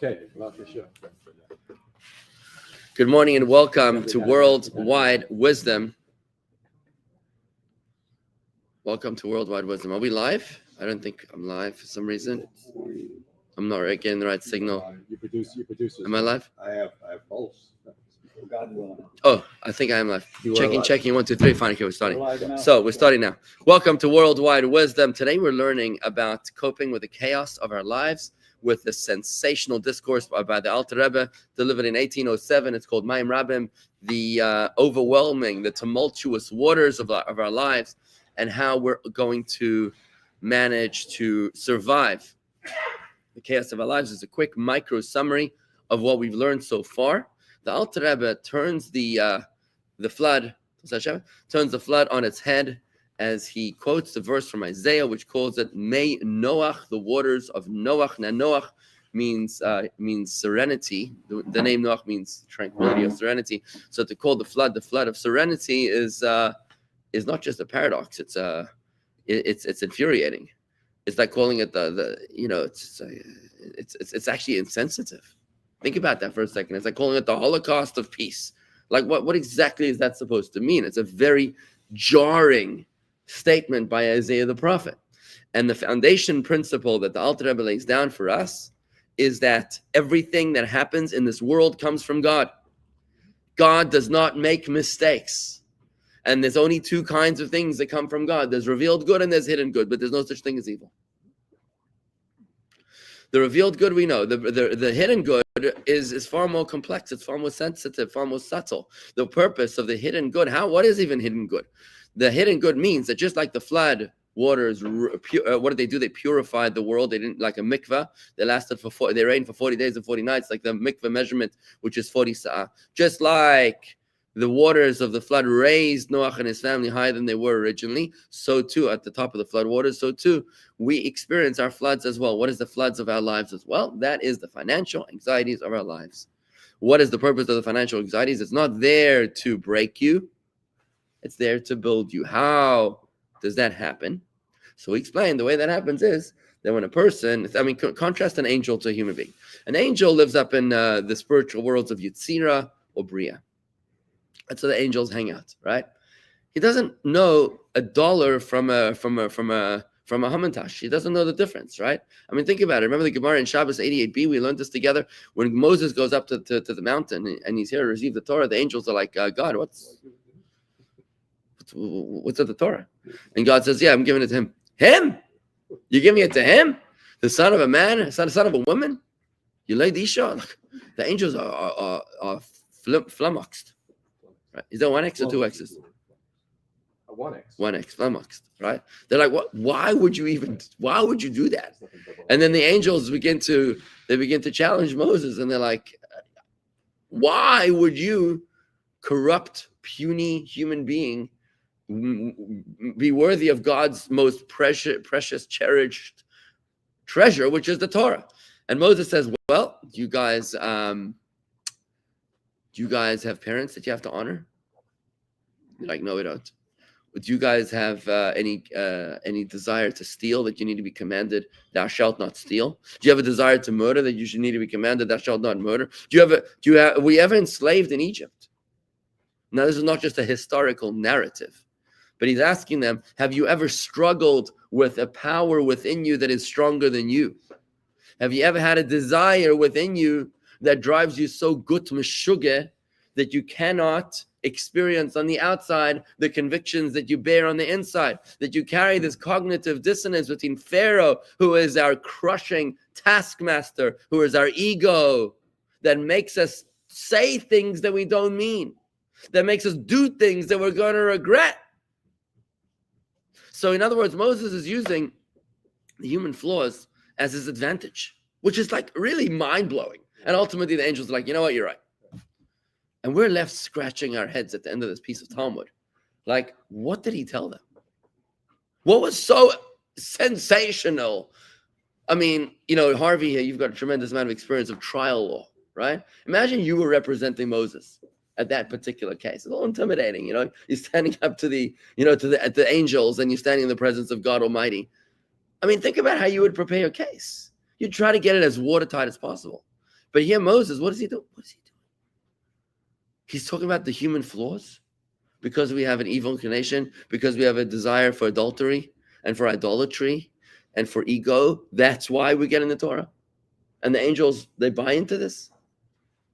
Okay. Good morning and welcome to Worldwide Wisdom. Welcome to Worldwide Wisdom. Are we live? I don't think I'm live for some reason. I'm not getting the right signal. You produce. Am I live? I have pulse. Oh, I think I am live. Checking. 1, 2, 3. Fine. Okay, we're starting. We're So we're starting now. Welcome to Worldwide Wisdom. Today we're learning about coping with the chaos of our lives with the sensational discourse by the Alter Rebbe delivered in 1807. It's called Mayim Rabim, the overwhelming, the tumultuous waters of our lives, and how we're going to manage to survive the chaos of our lives. Is a quick micro summary of what we've learned so far. The Alter Rebbe turns the flood on its head as he quotes the verse from Isaiah, which calls it May Noach, the waters of Noach. Now, Noach means serenity. The name Noach means tranquility or serenity. So to call the flood of serenity is not just a paradox. It's infuriating. It's like calling it it's actually insensitive. Think about that for a second. It's like calling it the Holocaust of peace. Like what exactly is that supposed to mean? It's a very jarring statement by Isaiah the prophet. And the foundation principle that the Alter Rebbe lays down for us is that everything that happens in this world comes from God. God does not make mistakes. And there's only two kinds of things that come from God. There's revealed good and there's hidden good, but there's no such thing as evil. The revealed good we know. The hidden good is far more complex. It's far more sensitive, far more subtle. The purpose of the hidden good, what is even hidden good? The hidden good means that just like the flood waters, what did they do? They purified the world. They didn't, like a mikveh. They rained for 40 days and 40 nights, like the mikveh measurement, which is 40 sa'ah. Just like the waters of the flood raised Noach and his family higher than they were originally, so too at the top of the flood waters, so too we experience our floods as well. What is the floods of our lives as well? That is the financial anxieties of our lives. What is the purpose of the financial anxieties? It's not there to break you. It's there to build you. How does that happen? So we explain the way that happens is that when a person, contrast an angel to a human being. An angel lives up in the spiritual worlds of Yetzirah or Bria. That's where the angels hang out, right? He doesn't know a dollar from a hamantash. He doesn't know the difference, right? I mean, think about it. Remember the Gemara in Shabbos 88b? We learned this together. When Moses goes up to the mountain and he's here to receive the Torah, the angels are like, God, what's at the Torah? And God says, yeah, I'm giving it to him. Him? You're giving it to him? The son of a man? Son of a woman? You laid Isha? The angels are flummoxed. Right? Is that one X or two X's? One X. One X, flummoxed, right? They're like, what? Why would you do that? And then the angels begin to challenge Moses, and they're like, why would you, corrupt, puny human being, be worthy of God's most precious, cherished treasure, which is the Torah? And Moses says, well, do you guys have parents that you have to honor? They're like, no, we don't. Do you guys have any desire to steal that you need to be commanded, thou shalt not steal? Do you have a desire to murder that you should need to be commanded, thou shalt not murder? Were we ever enslaved in Egypt? Now, this is not just a historical narrative, but he's asking them, have you ever struggled with a power within you that is stronger than you? Have you ever had a desire within you that drives you so gut meshugeh that you cannot experience on the outside the convictions that you bear on the inside, that you carry this cognitive dissonance between Pharaoh, who is our crushing taskmaster, who is our ego, that makes us say things that we don't mean, that makes us do things that we're going to regret. So in other words, Moses is using the human flaws as his advantage, which is like really mind-blowing. And ultimately the angels are like, you know what, you're right. And we're left scratching our heads at the end of this piece of Talmud. Like, what did he tell them? What was so sensational? I mean, Harvey here, you've got a tremendous amount of experience of trial law, right? Imagine you were representing Moses at that particular case. It's a little intimidating, You're standing up to the angels, and you're standing in the presence of God Almighty. I mean, think about how you would prepare your case. You'd try to get it as watertight as possible. But here Moses, what does he do? What is he doing? He's talking about the human flaws because we have an evil inclination, because we have a desire for adultery and for idolatry and for ego. That's why we get in the Torah. And the angels, they buy into this.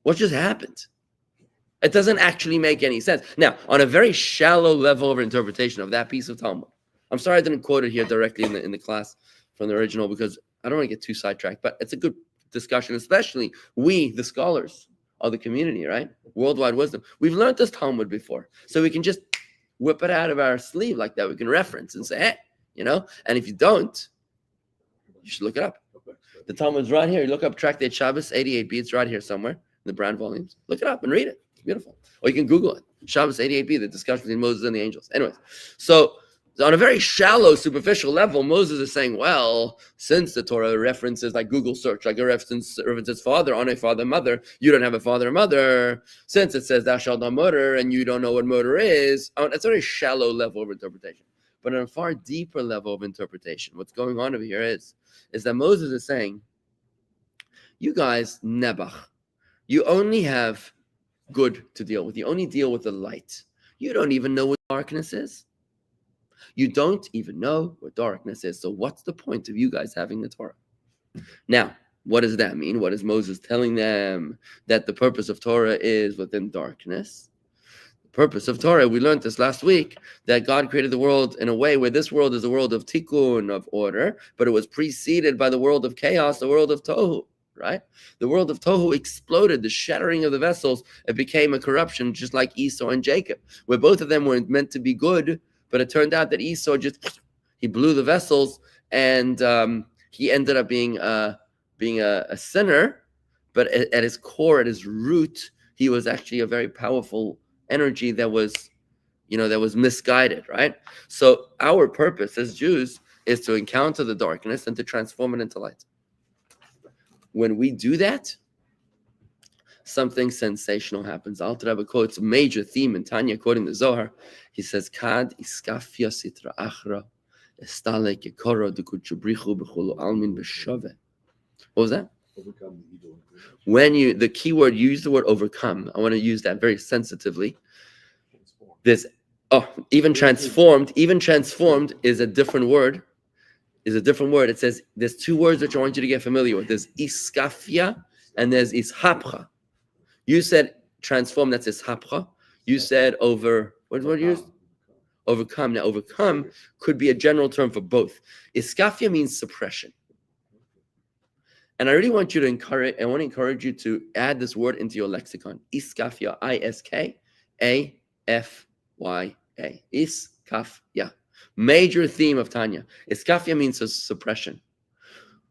What just happened? It doesn't actually make any sense. Now, on a very shallow level of interpretation of that piece of Talmud, I'm sorry I didn't quote it here directly in the class from the original because I don't want to get too sidetracked, but it's a good discussion, especially we, the scholars of the community, right? Worldwide wisdom. We've learned this Talmud before, so we can just whip it out of our sleeve like that. We can reference and say, hey, and if you don't, you should look it up. The Talmud's right here. You look up Tractate Shabbos 88b. It's right here somewhere in the brown volumes. Look it up and read it. It's beautiful. Or you can Google it. Shabbos 88b, the discussion between Moses and the angels. Anyways, so on a very shallow, superficial level, Moses is saying, well, since the Torah references like Google search, like a references father, honor father, mother, you don't have a father or mother. Since it says thou shalt not murder and you don't know what murder is, it's a very shallow level of interpretation. But on a far deeper level of interpretation, what's going on over here is that Moses is saying, you guys, Nebuch, you only have good to deal with. You only deal with the light. You don't even know what darkness is. You don't even know what darkness is. So what's the point of you guys having the Torah? Now, what does that mean? What is Moses telling them? That the purpose of Torah is within darkness. The purpose of Torah, we learned this last week, that God created the world in a way where this world is a world of tikkun, of order, but it was preceded by the world of chaos, the world of tohu. Right? The world of Tohu exploded, the shattering of the vessels. It became a corruption, just like Esau and Jacob, where both of them were meant to be good, but it turned out that Esau he blew the vessels, and he ended up being a sinner. But at his core, at his root, he was actually a very powerful energy that was misguided. Right? So our purpose as Jews is to encounter the darkness and to transform it into light. When we do that, something sensational happens. Alter Rebbe quotes a major theme in Tanya, quoting the Zohar. He says, "Kad Iscafia sitra achra, estale kekoro dekuchubrichu b'chulu almin b'shove." What was that? Overcome the evil. When the key word, you use the word overcome. I want to use that very sensitively. There's even transformed. Even transformed is a different word. It says there's two words which I want you to get familiar with. There's Iscafia and there's Ishapcha. You said transform, that's Ishapcha. You said what word you used? Overcome. Now, overcome could be a general term for both. Iscafia means suppression. And I really want you to encourage you to add this word into your lexicon. Iscafia, Iskafya. Iscafia. Major theme of Tanya. Iscafia means suppression.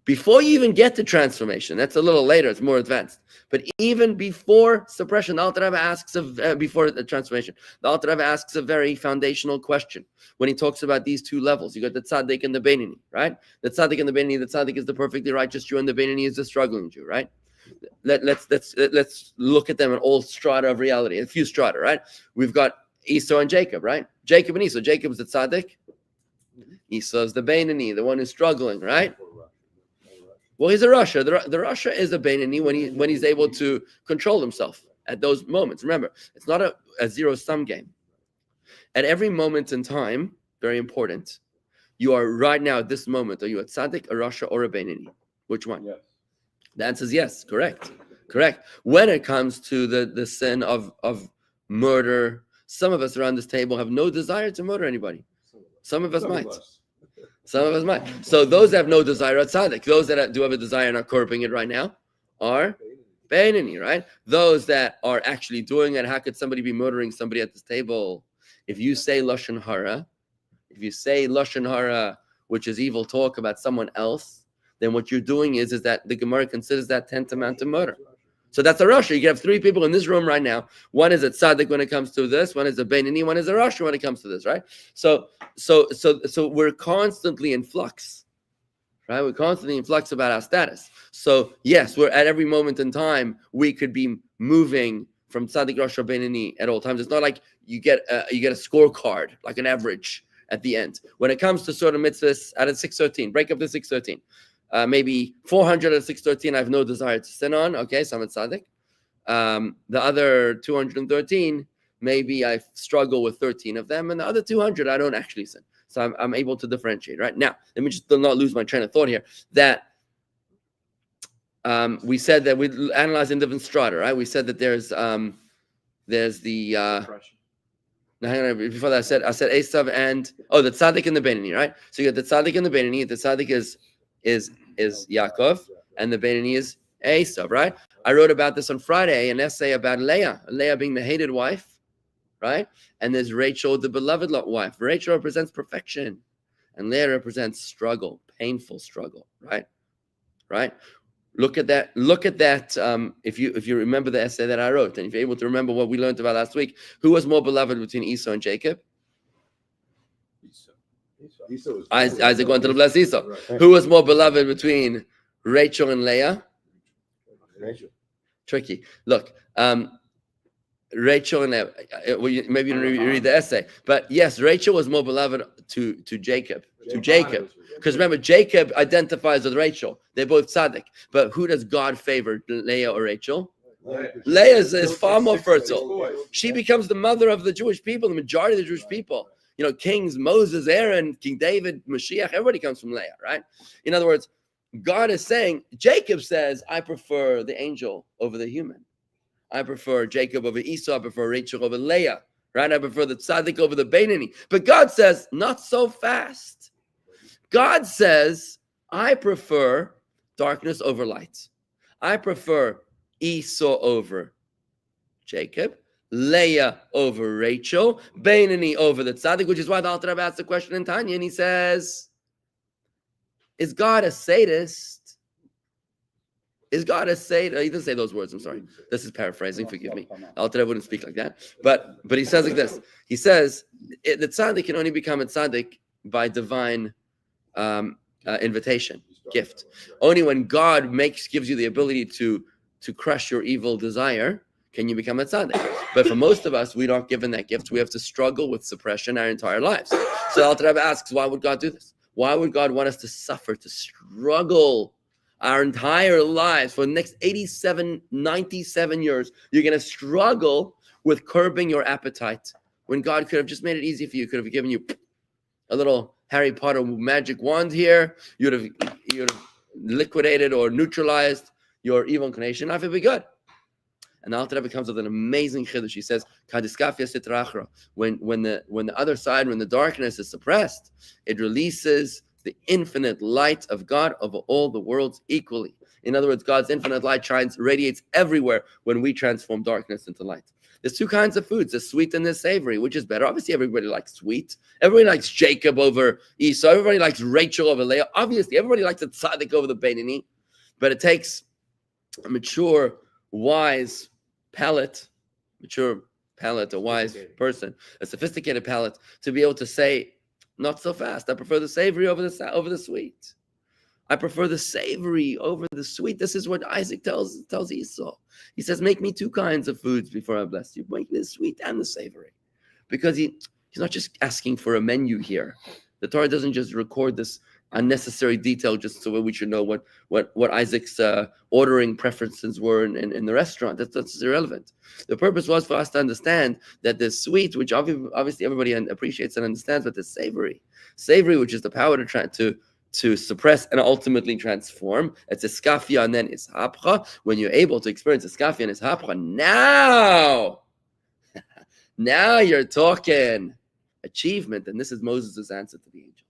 Before you even get to transformation, that's a little later, it's more advanced. But even before suppression, the Alter Rebbe asks before the transformation, the Alter Rebbe asks a very foundational question when he talks about these two levels. You got the tzaddik and the beinoni, right? The tzaddik and the beinoni. The tzaddik is the perfectly righteous Jew, and the beinoni is the struggling Jew, right? Let's look at them in all strata of reality. A few strata, right? We've got Esau and Jacob, right? Jacob and Esau. Jacob's the tzaddik. Esau's the beinoni, the one who's struggling, right? Well, he's a Rasha. The Rasha is a beinoni when he's able to control himself at those moments. Remember, it's not a zero-sum game. At every moment in time, very important, you are right now at this moment, are you a tzaddik, a Rasha, or a beinoni? Which one? Yes. The answer is yes. Correct. When it comes to the sin of murder, some of us around this table have no desire to murder anybody. Some of us might. So those that have no desire are tzaddik. Those that do have a desire and are curbing it right now are beinoni, right? Those that are actually doing it, how could somebody be murdering somebody at this table? If you say lashon hara, which is evil talk about someone else, then what you're doing is that the Gemara considers that tantamount to murder. So that's a Rasha. You can have three people in this room right now. One is a tzaddik when it comes to this. One is a beinoni. One is a Rasha when it comes to this, right? So we're constantly in flux, right? We're constantly in flux about our status. So yes, we're at every moment in time, we could be moving from tzaddik, Rasha, beinoni at all times. It's not like you get a scorecard, like an average at the end. When it comes to sort of mitzvahs, out of 613, break up the 613. maybe 400 or 613 I have no desire to sin on. Okay, so I'm a tzaddik. The other 213, maybe I struggle with 13 of them, and the other 200 I don't actually sin. So I'm able to differentiate. Right now, let me just not lose my train of thought here. That we said that we analyze in different strata. Right? We said that there's the now, hang on, before that, I said Esav and the tzaddik and the Beinani, right? So you got the tzaddik and the Beinani. The tzaddik is Yaakov, and the Beinani is Esav, right? I wrote about this on Friday, an essay about Leah being the hated wife, right? And there's Rachel, the beloved wife. Rachel represents perfection, and Leah represents struggle, painful struggle, right? Right? Look at that. If you remember the essay that I wrote, and if you're able to remember what we learned about last week, who was more beloved between Esau and Jacob? Isaac wanted to bless Esau. Right. Who was more beloved between Rachel and Leah? Rachel. Tricky. Look, Rachel and Leah. Maybe you didn't read the essay, but yes, Rachel was more beloved to Jacob. To Jacob. Because remember, Jacob identifies with Rachel. They're both tzaddik. But who does God favor, Leah or Rachel? Leah is far more fertile. She becomes the mother of the Jewish people, the majority of the Jewish people. You know, kings, Moses, Aaron, King David, Mashiach, everybody comes from Leah, right? In other words, God is saying, Jacob says, I prefer the angel over the human. I prefer Jacob over Esau. I prefer Rachel over Leah, right? I prefer the tzaddik over the Beinani. But God says, not so fast. God says, I prefer darkness over light. I prefer Esau over Jacob, Leah over Rachel, Beinani over the tzaddik, which is why the Alter Rebbe asked the question in Tanya, and he says, is God a sadist? Is God a sadist? He didn't say those words, I'm sorry. This is paraphrasing, forgive me. Alter Rebbe wouldn't speak like that. But he says like this. He says, the tzaddik can only become a tzaddik by divine invitation, gift. Only when God gives you the ability to crush your evil desire can you become a tzaddik. But for most of us, we aren't given that gift. We have to struggle with suppression our entire lives. So Alter Rebbe asks, why would God do this? Why would God want us to suffer, to struggle our entire lives for the next 87, 97 years? You're going to struggle with curbing your appetite when God could have just made it easy for you. Could have given you a little Harry Potter magic wand here. You'd have liquidated or neutralized your evil inclination. Life would be good. And the Alter Rebbe comes with an amazing chiddush. He says, Iscafia sitrachra. When the other side, when the darkness is suppressed, it releases the infinite light of God over all the worlds equally. In other words, God's infinite light radiates everywhere when we transform darkness into light. There's two kinds of foods, the sweet and the savory. Which is better? Obviously, everybody likes sweet. Everybody likes Jacob over Esau. Everybody likes Rachel over Leah. Obviously, everybody likes the tzaddik over the Beinani. But it takes a mature, wise palate, a wise person, a sophisticated palate, to be able to say, not so fast. I prefer the savory over the sweet. I prefer the savory over the sweet. This is what Isaac tells Esau. He says, make me two kinds of foods before I bless you. Make me the sweet and the savory. Because he's not just asking for a menu here. The Torah doesn't just record this unnecessary detail just so we should know what Isaac's ordering preferences were in the restaurant. That's irrelevant. The purpose was for us to understand that the sweet, which obviously everybody appreciates and understands, but the savory, which is the power to try to suppress and ultimately transform. It's Iscafia and then Ishapcha. When you're able to experience Iscafia and Ishapcha, now you're talking achievement. And this is Moses' answer to the angels.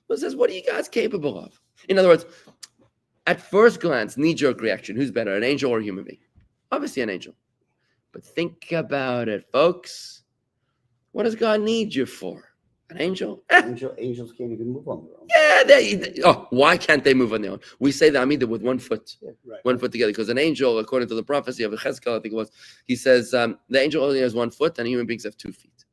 Moses says, what are you guys capable of? In other words, at first glance, knee-jerk reaction, who's better, an angel or a human being? Obviously an angel. But think about it, folks. What does God need you for? An angel? Angels can't even move on their own. Yeah, why can't they move on their own? We say that Amidah with 1 foot, Right. 1 foot together, because an angel, according to the prophecy of Cheskel, I think it was, he says the angel only has 1 foot and human beings have 2 feet.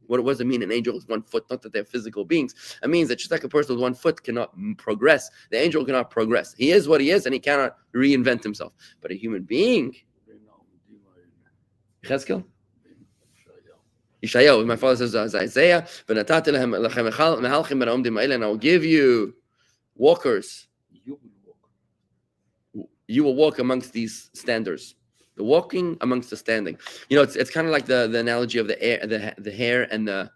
What does it mean? An angel is 1 foot, not that they're physical beings. It means that just like a person with 1 foot cannot progress, the angel cannot progress. He is what he is and he cannot reinvent himself. But a human being, Cheskel? Yeshayahu, my father says Isaiah, and I will give you walkers, you will walk amongst these standers. The walking amongst the standing. You know, it's kind of like the analogy of the hare and the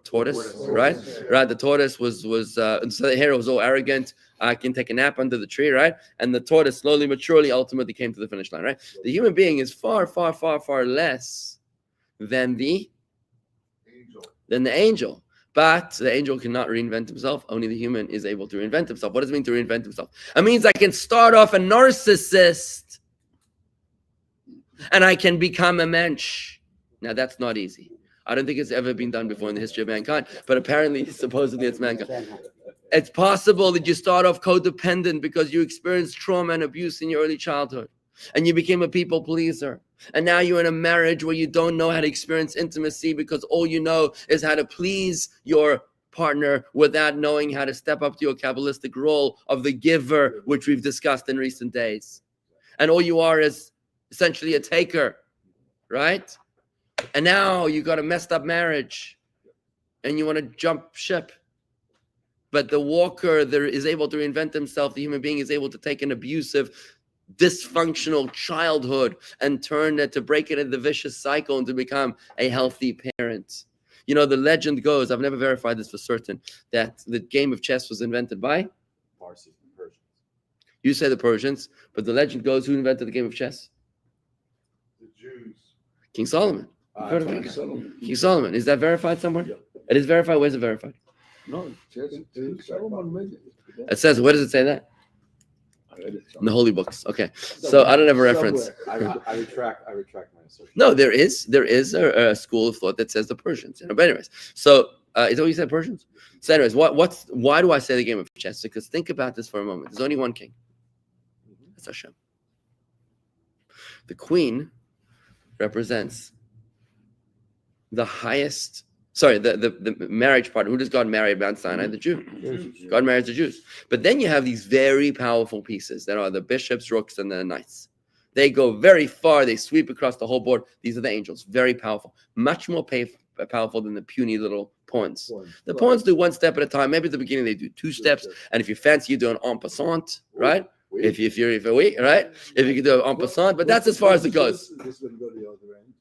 tortoise, right? Right. The tortoise was so the hare was all arrogant. I can take a nap under the tree, right? And the tortoise slowly but surely ultimately came to the finish line, right? The human being is far, far, far, far less than the angel. But the angel cannot reinvent himself. Only the human is able to reinvent himself. What does it mean to reinvent himself? It means I can start off a narcissist and I can become a mensch. Now, that's not easy. I don't think it's ever been done before in the history of mankind, but apparently, supposedly, it's mankind. It's possible that you start off codependent because you experienced trauma and abuse in your early childhood, and you became a people pleaser. And now you're in a marriage where you don't know how to experience intimacy because all you know is how to please your partner without knowing how to step up to your Kabbalistic role of the giver, which we've discussed in recent days. And all you are is essentially a taker, right? And now you got a messed up marriage and you want to jump ship. But the walker there is able to reinvent himself. The human being is able to take an abusive, dysfunctional childhood and turn it to break it in the vicious cycle and to become a healthy parent. You know, the legend goes, I've never verified this for certain, that the game of chess was invented by? Parsis and Persians. You say the Persians, but the legend goes, who invented the game of chess? The Jews. King Solomon. Heard of King it? Solomon. King Solomon. Is that verified somewhere? Yeah. It is verified. Where's it verified? No, Solomon made it. It says, where does it say that? I read it In the holy books. Okay. So I don't have a reference. Somewhere. I retract my assertion. No, there is a school of thought that says the Persians. You know, but anyways, so is that what you said, Persians? So anyways, why do I say the game of chess? Because think about this for a moment. There's only one king. That's Hashem. The queen represents the highest. Sorry, the marriage partner. Who does God marry at Mount Sinai? The Jew. God marries the Jews. But then you have these very powerful pieces that are the bishops, rooks, and the knights. They go very far. They sweep across the whole board. These are the angels. Very powerful. Much more powerful than the puny little pawns. The pawns do one step at a time. Maybe at the beginning they do two steps. And if you fancy, you do an en passant, right? If you're weak, right? If you can do an en passant. But that's as far as it goes. This will go the other end.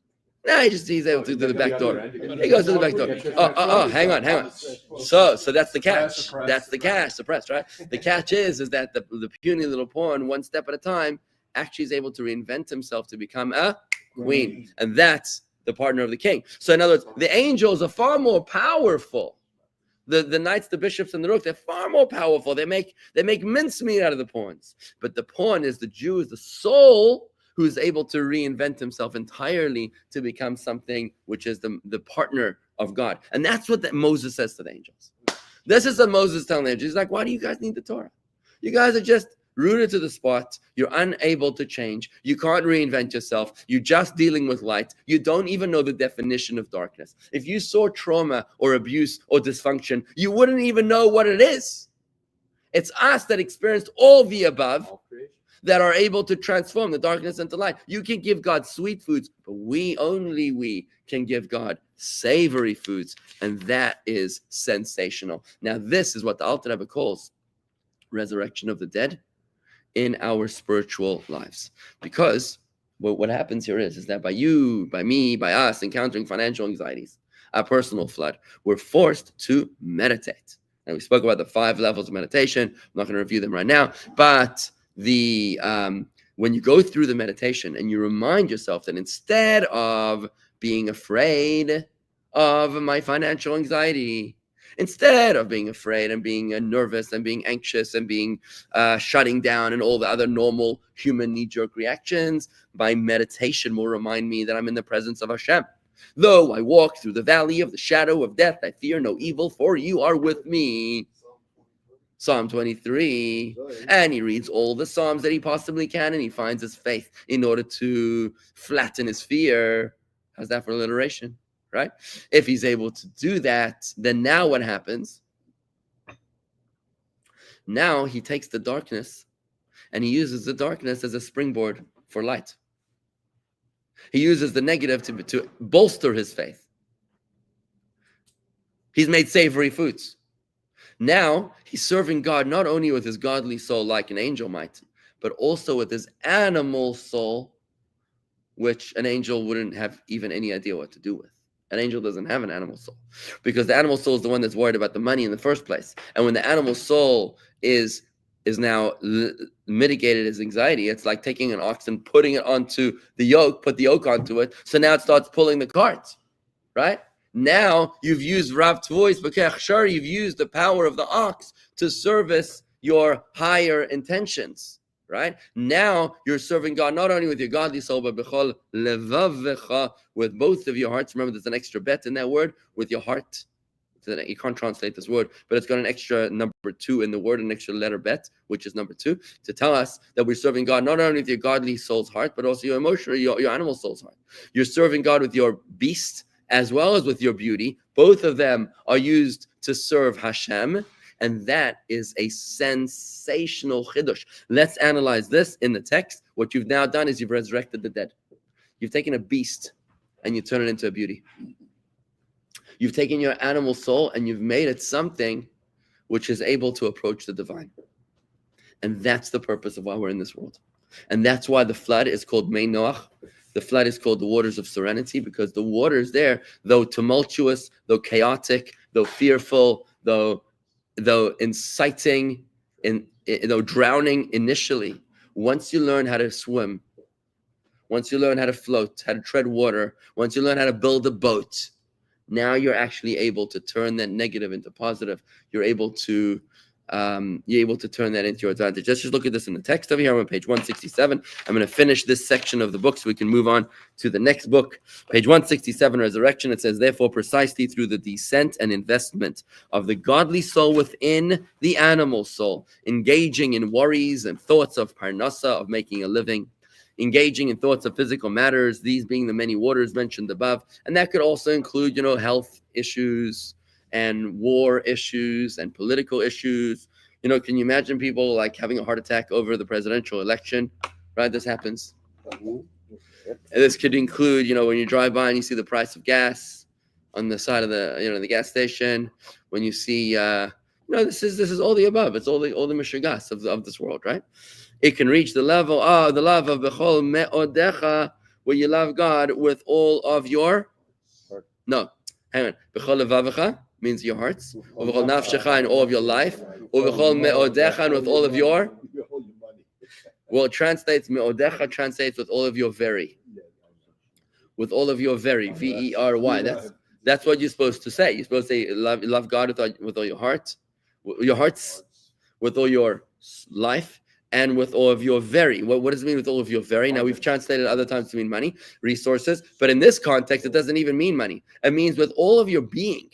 No, he's able to do the back door. He goes to the back door. Oh, hang on. So that's the catch. That's the catch. Suppressed, right? The catch is that the puny little pawn, one step at a time, actually is able to reinvent himself to become a queen. And that's the partner of the king. So in other words, the angels are far more powerful. The knights, the bishops, and the rook, they're far more powerful. They make mincemeat out of the pawns. But the pawn is the Jew, is the soul who's able to reinvent himself entirely to become something which is the partner of God. And that's what Moses says to the angels. This is what Moses is telling the angels. He's like, why do you guys need the Torah? You guys are just rooted to the spot. You're unable to change. You can't reinvent yourself. You're just dealing with light. You don't even know the definition of darkness. If you saw trauma or abuse or dysfunction, you wouldn't even know what it is. It's us that experienced all the above that are able to transform the darkness into light. You can give God sweet foods, but we can give God savory foods, and that is sensational. Now, this is what the Alter Rebbe calls resurrection of the dead in our spiritual lives. Because what happens here is that by you, by me, by us encountering financial anxieties, our personal flood, we're forced to meditate. And we spoke about the 5 levels of meditation. I'm not going to review them right now, but when you go through the meditation and you remind yourself that instead of being afraid of my financial anxiety, instead of being afraid and being nervous and being anxious and being shutting down and all the other normal human knee-jerk reactions, my meditation will remind me that I'm in the presence of Hashem. Though I walk through the valley of the shadow of death, I fear no evil, for you are with me. Psalm 23, and he reads all the Psalms that he possibly can, and he finds his faith in order to flatten his fear. How's that for alliteration, right? If he's able to do that, then now what happens? Now he takes the darkness, and he uses the darkness as a springboard for light. He uses the negative to bolster his faith. He's made savory foods. Now, he's serving God not only with his godly soul like an angel might, but also with his animal soul, which an angel wouldn't have even any idea what to do with. An angel doesn't have an animal soul, because the animal soul is the one that's worried about the money in the first place. And when the animal soul is now mitigated his anxiety, it's like taking an ox and putting it onto the yoke, put the yoke onto it, so now it starts pulling the cart, right? Now you've used Rav Tvois B'Kech Shar, you've used the power of the ox to service your higher intentions, right? Now you're serving God not only with your godly soul, but b'chol levavecha, with both of your hearts. Remember, there's an extra bet in that word, with your heart. You can't translate this word, but it's got an extra number 2 in the word, an extra letter bet, which is number 2, to tell us that we're serving God not only with your godly soul's heart, but also your emotional, your animal soul's heart. You're serving God with your beast as well as with your beauty. Both of them are used to serve Hashem. And that is a sensational chiddush. Let's analyze this in the text. What you've now done is you've resurrected the dead. You've taken a beast and you turn it into a beauty. You've taken your animal soul and you've made it something which is able to approach the divine. And that's the purpose of why we're in this world. And that's why the flood is called Mei Noach. The flood is called the waters of serenity, because the waters there, though tumultuous, though chaotic, though fearful, though inciting, though drowning initially, once you learn how to swim, once you learn how to float, how to tread water, once you learn how to build a boat, now you're actually able to turn that negative into positive. You're able to turn that into your advantage. Let's just look at this in the text over here. I'm on page 167. I'm going to finish this section of the book so we can move on to the next book. Page 167, Resurrection. It says, therefore, precisely through the descent and investment of the godly soul within the animal soul, engaging in worries and thoughts of parnasa, of making a living, engaging in thoughts of physical matters, these being the many waters mentioned above. And that could also include, health issues and war issues and political issues. Can you imagine people like having a heart attack over the presidential election, right? This happens. And this could include, when you drive by and you see the price of gas on the side of the gas station, when you see, this is all the above. It's all the mishigas of this world, right? It can reach the level of the love of bechol me'odecha, where you love God with all of your heart. No, hang on. Bechol levavecha means your hearts. Bechol nafshecha, and all of your life. Bechol me'odecha, and with all of your. Well, it translates me'odecha translates with all of your very. With all of your very, V-E-R-Y. That's what you're supposed to say. You're supposed to say love God with all your heart, your hearts, with all your life, and with all of your very. What does it mean with all of your very? Now, we've translated other times to mean money, resources, but in this context, it doesn't even mean money. It means with all of your being,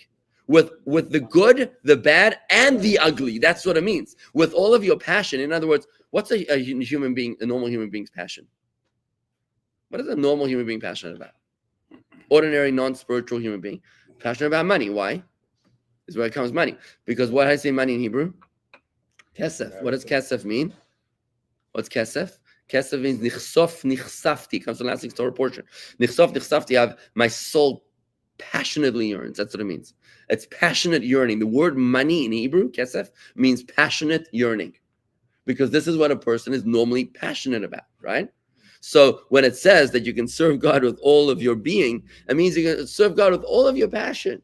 with the good, the bad, and the ugly. That's what it means. With all of your passion. In other words, what's a normal human being's passion? What is a normal human being passionate about? Ordinary, non-spiritual human being. Passionate about money. Why? Is where it comes money. Because what I say money in Hebrew? Kesef. What does kesef mean? What's kesef? Kesef means nichsof, nichsafti. Comes from the last week's Torah portion. Nichsof, nichsafti. I have my soul passionately yearns. That's what it means. It's passionate yearning. The word money in Hebrew, kesef, means passionate yearning. Because this is what a person is normally passionate about, right? So when it says that you can serve God with all of your being, it means you can serve God with all of your passion.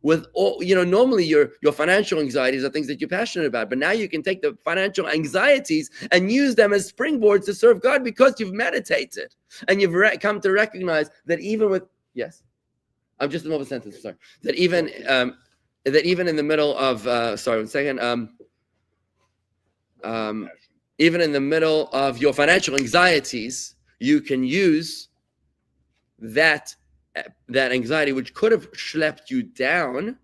With all, normally your financial anxieties are things that you're passionate about, but now you can take the financial anxieties and use them as springboards to serve God because you've meditated and you've come to recognize that even with, yes, I'm just in the middle of a sentence, sorry, that even in the middle of, even in the middle of your financial anxieties, you can use that anxiety, which could have schlepped you down,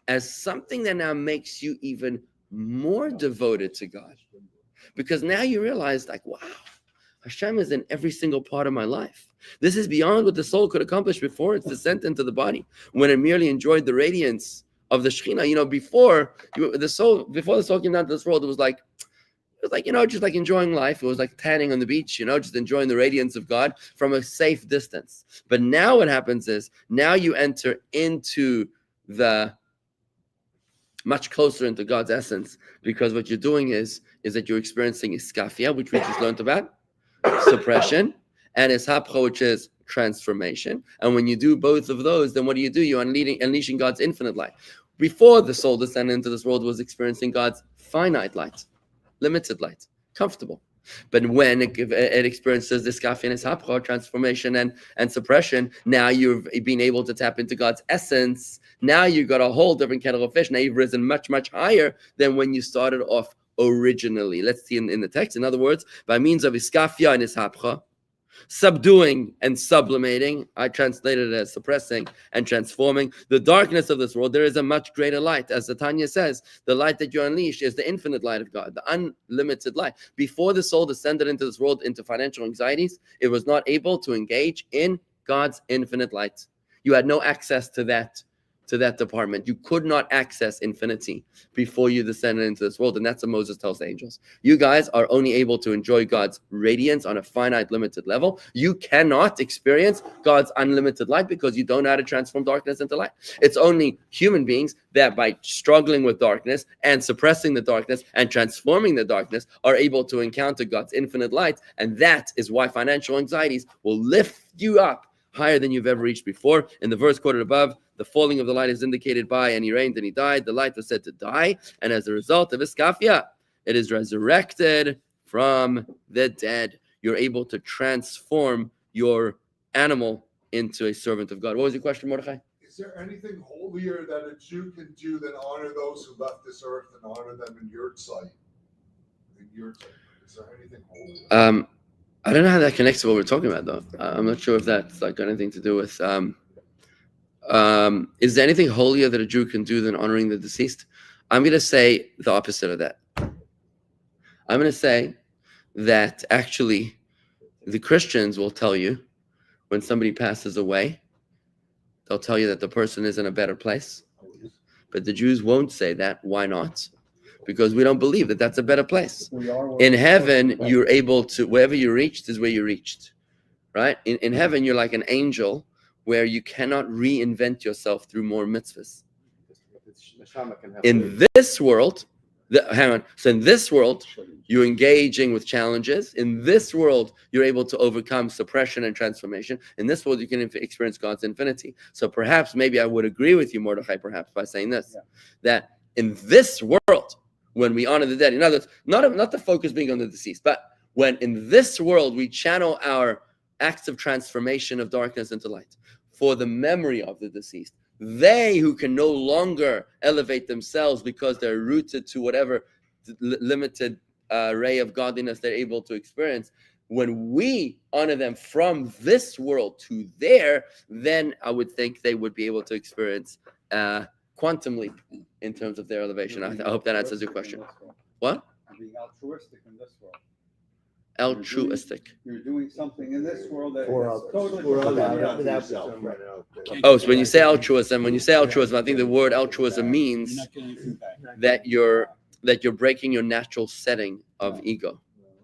as something that now makes you even more devoted to God. Because now you realize, wow, Hashem is in every single part of my life. This is beyond what the soul could accomplish before its descent into the body, when it merely enjoyed the radiance of the Shekhinah. Before the soul came down to this world, it was like, just like enjoying life. It was like tanning on the beach, just enjoying the radiance of God from a safe distance. But now what happens is, now you enter into much closer into God's essence, because what you're doing is is that you're experiencing Iscafia, which we just learned about, suppression, and Ishapcha, which is transformation. And when you do both of those, then what do? You're unleashing God's infinite light. Before the soul descended into this world was experiencing God's finite light, limited light, comfortable. But when it experiences this Iscafia and Ishapcha, transformation and suppression, now you've been able to tap into God's essence. Now you've got a whole different kettle of fish. Now you've risen much, much higher than when you started off originally. Let's see in the text. In other words, by means of Iscafia and Ishapcha, subduing and sublimating, I translated it as suppressing and transforming the darkness of this world, there is a much greater light. As the Tanya says, the light that you unleash is the infinite light of God, the unlimited light. Before the soul descended into this world, into financial anxieties, it was not able to engage in God's infinite light. You had no access to that department. You could not access infinity before you descended into this world. And that's what Moses tells the angels. You guys are only able to enjoy God's radiance on a finite, limited level. You cannot experience God's unlimited light because you don't know how to transform darkness into light. It's only human beings that by struggling with darkness and suppressing the darkness and transforming the darkness are able to encounter God's infinite light. And that is why financial anxieties will lift you up higher than you've ever reached before. In the verse quoted above, the falling of the light is indicated by, and he reigned and he died. The light was said to die, and as a result of Iscafia, it is resurrected from the dead. You're able to transform your animal into a servant of God. What was your question, Mordechai? Is there anything holier that a Jew can do than honor those who left this earth and honor them in your sight? Is there anything holier? I don't know how that connects to what we're talking about, though. I'm not sure if that's like got anything to do with. Is there anything holier that a Jew can do than honoring the deceased? I'm going to say the opposite of that. I'm going to say that actually the Christians will tell you when somebody passes away, they'll tell you that the person is in a better place. But the Jews won't say that. Why not? Because we don't believe that that's a better place. In heaven, you're able to, wherever you reached is where you reached, right? In heaven, you're like an angel where you cannot reinvent yourself through more mitzvahs. In this world, so in this world, you're engaging with challenges. In this world, you're able to overcome suppression and transformation. In this world, you can experience God's infinity. So perhaps, maybe I would agree with you, Mordechai, perhaps, by saying this, that in this world, when we honor the dead, in other words, not the focus being on the deceased, but when in this world we channel our acts of transformation of darkness into light for the memory of the deceased, they who can no longer elevate themselves because they're rooted to whatever limited ray of godliness they're able to experience, when we honor them from this world to there, then I would think they would be able to experience quantum leap in terms of their elevation. I hope that answers your question. What? Being altruistic in this world. Altruistic. You're doing something in this world that For is others. totally For others, without without yourself. Oh, so when you say altruism, I think the word altruism means that you're breaking your natural setting of ego.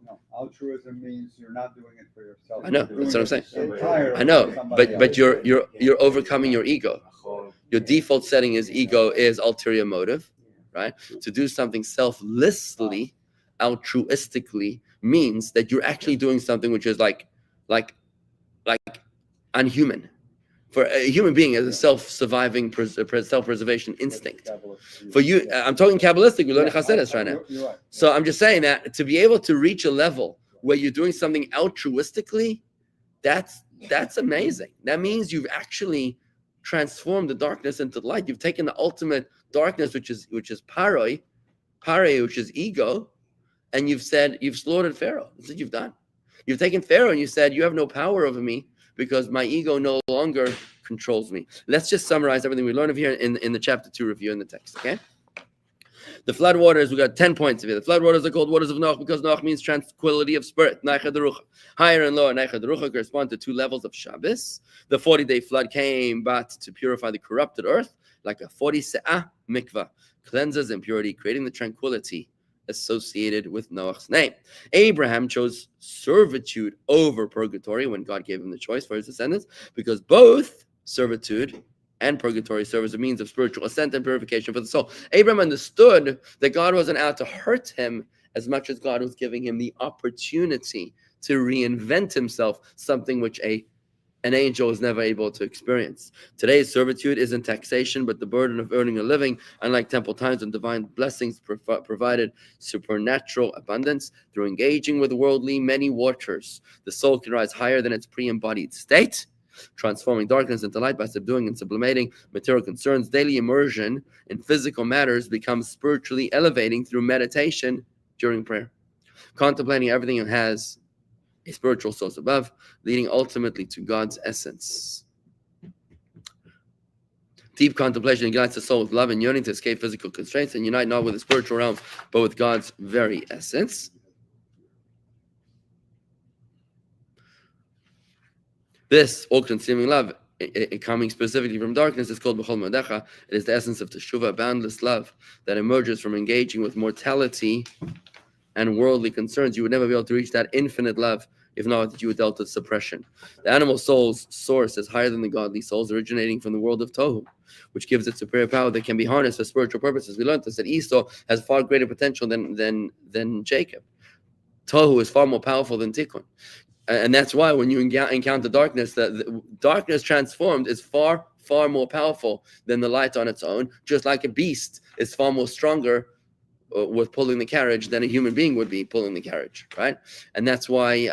No, altruism means you're not doing it for yourself. I know, You're that's what I'm doing it entirely I know, for somebody but else. you're overcoming your ego. Your default setting is ego is ulterior motive, right? To do something selflessly, altruistically means that you're actually doing something which is like unhuman. For a human being has a self-surviving, self-preservation instinct. For you, I'm talking Kabbalistic, we're learning Chassidus right now. You're right. So I'm just saying that to be able to reach a level where you're doing something altruistically, that's amazing. That means you've actually transformed the darkness into light. You've taken the ultimate darkness, which is paroi, which is ego, and you've said you've slaughtered Pharaoh. That's what you've done. You've taken Pharaoh and you said you have no power over me because my ego no longer controls me. Let's just summarize everything we learned of here in the chapter 2 review in the text. Okay. The flood waters, we got 10 points of it. The flood waters are called waters of Noach because Noach means tranquility of spirit. Naicha derucha. Higher and lower Naicha derucha correspond to 2 levels of Shabbos. The 40-day flood came but to purify the corrupted earth, like a 40 se'ah mikvah, cleanses impurity, creating the tranquility associated with Noach's name. Abraham chose servitude over purgatory when God gave him the choice for his descendants, because both servitude and purgatory serve as a means of spiritual ascent and purification for the soul. Abraham understood that God wasn't out to hurt him as much as God was giving him the opportunity to reinvent himself, something which an angel is never able to experience. Today's servitude isn't taxation, but the burden of earning a living. Unlike temple times when divine blessings provided supernatural abundance, through engaging with worldly many waters, the soul can rise higher than its pre-embodied state, transforming darkness into light by subduing and sublimating material concerns. Daily immersion in physical matters becomes spiritually elevating through meditation during prayer, contemplating everything it has a spiritual source above, leading ultimately to God's essence. Deep contemplation ignites the soul with love and yearning to escape physical constraints and unite not with the spiritual realms, but with God's very essence. This all-consuming love, coming specifically from darkness, is called B'chol Modecha. It is the essence of Teshuvah, boundless love that emerges from engaging with mortality and worldly concerns. You would never be able to reach that infinite love if not that you were dealt with suppression. The animal soul's source is higher than the godly souls, originating from the world of Tohu, which gives it superior power that can be harnessed for spiritual purposes. We learned this, that Esau has far greater potential than Jacob. Tohu is far more powerful than Tikkun. And that's why when you encounter darkness, the darkness transformed is far, far more powerful than the light on its own, just like a beast is far more stronger with pulling the carriage than a human being would be pulling the carriage, right? And that's why,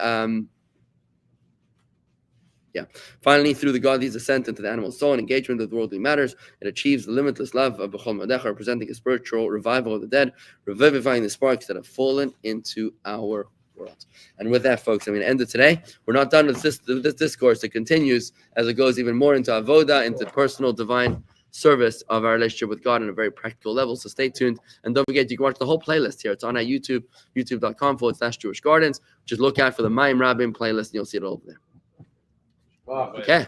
finally, through the godly's ascent into the animal soul and engagement with worldly matters, it achieves the limitless love of B'chol Modecha, representing a spiritual revival of the dead, revivifying the sparks that have fallen into our world. And with that, folks, I'm going to end it today. We're not done with this discourse. It continues as it goes even more into avoda, into personal divine service of our relationship with God on a very practical level. So stay tuned. And don't forget, you can watch the whole playlist here. It's on our YouTube, youtube.com/Jewish Gardens. Just look out for the Mayim Rabim playlist and you'll see it all over there. Wow. Okay.